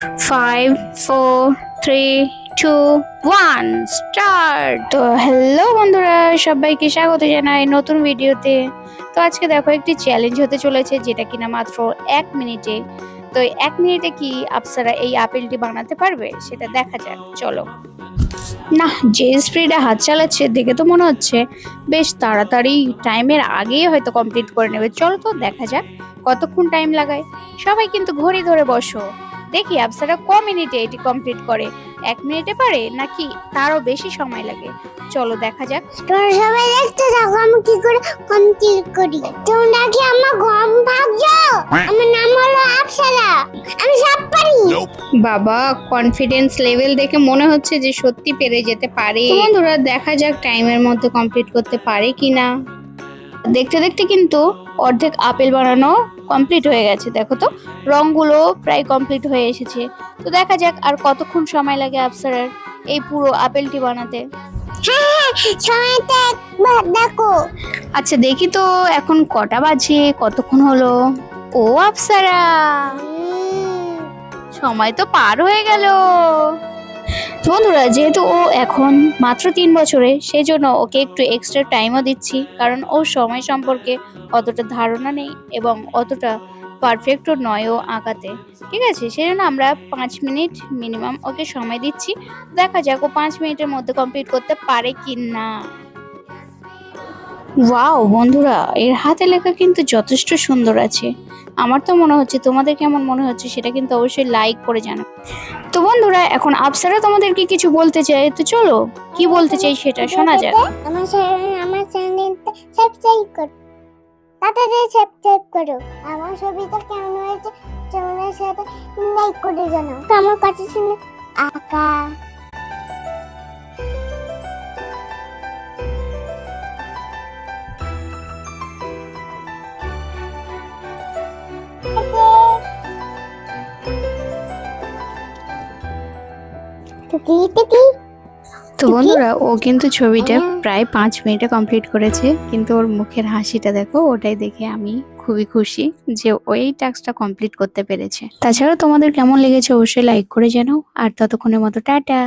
5 4 3 2 1 start. তো hello বন্ধুরা, সবাইকে স্বাগত জানাই নতুন ভিডিওতে। তো আজকে দেখো একটি চ্যালেঞ্জ হতে চলেছে, যেটা কিনা মাত্র 1 মিনিটে। তো 1 মিনিটে কি আপ্সরা এই আপেলটি বানাতে পারবে সেটা দেখা যাক, চলো। না, যে স্পিডে হাত চালাচ্ছে দেখে তো মনে হচ্ছে বেশ তাড়াতাড়ি টাইমের আগেই হয়তো কমপ্লিট করে নেবে। চলো তো দেখা যাক কতক্ষণ টাইম লাগায়। সবাই কিন্তু ঘড়ি ধরে বসো, দেখি আপ্সরা ক মিনিটে এটি কমপ্লিট করে। 1 মিনিটে পারে নাকি তারও বেশি সময় লাগে, চলো দেখা যাক। তোমরা সবাই দেখতে থাকো আমি কি করে কমপ্লিট করি। তোমরা কি আমার গম ভাবছো? আমার নাম হলো আপ্সরা, আমি সব পারি। বাবা, কনফিডেন্স লেভেল দেখে মনে হচ্ছে যে সত্যি পেরে যেতে পারে। তো বন্ধুরা দেখা যাক টাইমের মধ্যে কমপ্লিট করতে পারে কিনা। দেখতে দেখতে কিন্তু অর্ধেক আপেল বানানো কমপ্লিট হয়ে গেছে। দেখো তো রংগুলো প্রায় কমপ্লিট হয়ে এসেছে। তো দেখা যাক আর কতক্ষণ সময় লাগে আপ্সরার এই পুরো আপেলটি বানাতে। হ্যাঁ, সময়টা একবার দেখো। আচ্ছা দেখি তো এখন কটা বাজে, কতক্ষণ হলো। ও আপ্সরা, সময় তো পার হয়ে গেল। বন্ধুরা যেহেতু ও এখন মাত্র 3 বছরে, সেই জন্য ওকে একটু এক্সট্রা টাইমও দিচ্ছি, কারণ ওর সময় সম্পর্কে অতটা ধারণা নেই এবং অতটা পারফেক্টও নয় ও আঁকাতে। ঠিক আছে, সেই জন্য আমরা 5 মিনিট মিনিমাম ওকে সময় দিচ্ছি। দেখা যাক ও 5 মিনিটের মধ্যে কমপ্লিট করতে পারে কি না। ওয়াও বন্ধুরা, এর হাতে লেখা কিন্তু যথেষ্ট সুন্দর আছে। আমার তো মনে হচ্ছে, তোমাদের কেমন মনে হচ্ছে সেটা কিন্তু অবশ্যই লাইক করে জানাও। তো বন্ধুরা এখন আপ্সরা তোমাদেরকে কিছু বলতে চাই, তো চলো কি বলতে চাই সেটা শোনা যাক। আমার চ্যানেলটা সাবস্ক্রাইব করো, তাড়াতাড়ি সাবস্ক্রাইব করো। আমার ছবিটা কেমন হয়েছে তোমাদের সাথে লাইক করে জানাও। আমার কাছে ছিল আঁকা। তো বন্ধুরা ও কিন্তু ছবিটা প্রায় 5 মিনিটে কমপ্লিট করেছে, কিন্তু ওর মুখের হাসিটা দেখো, ওটাই দেখে আমি খুবই খুশি যে ওই টাস্কটা কমপ্লিট করতে পেরেছে। তাছাড়া তোমাদের কেমন লেগেছে অবশ্যই লাইক করে জানাও। আর ততক্ষণের মতো টাটা।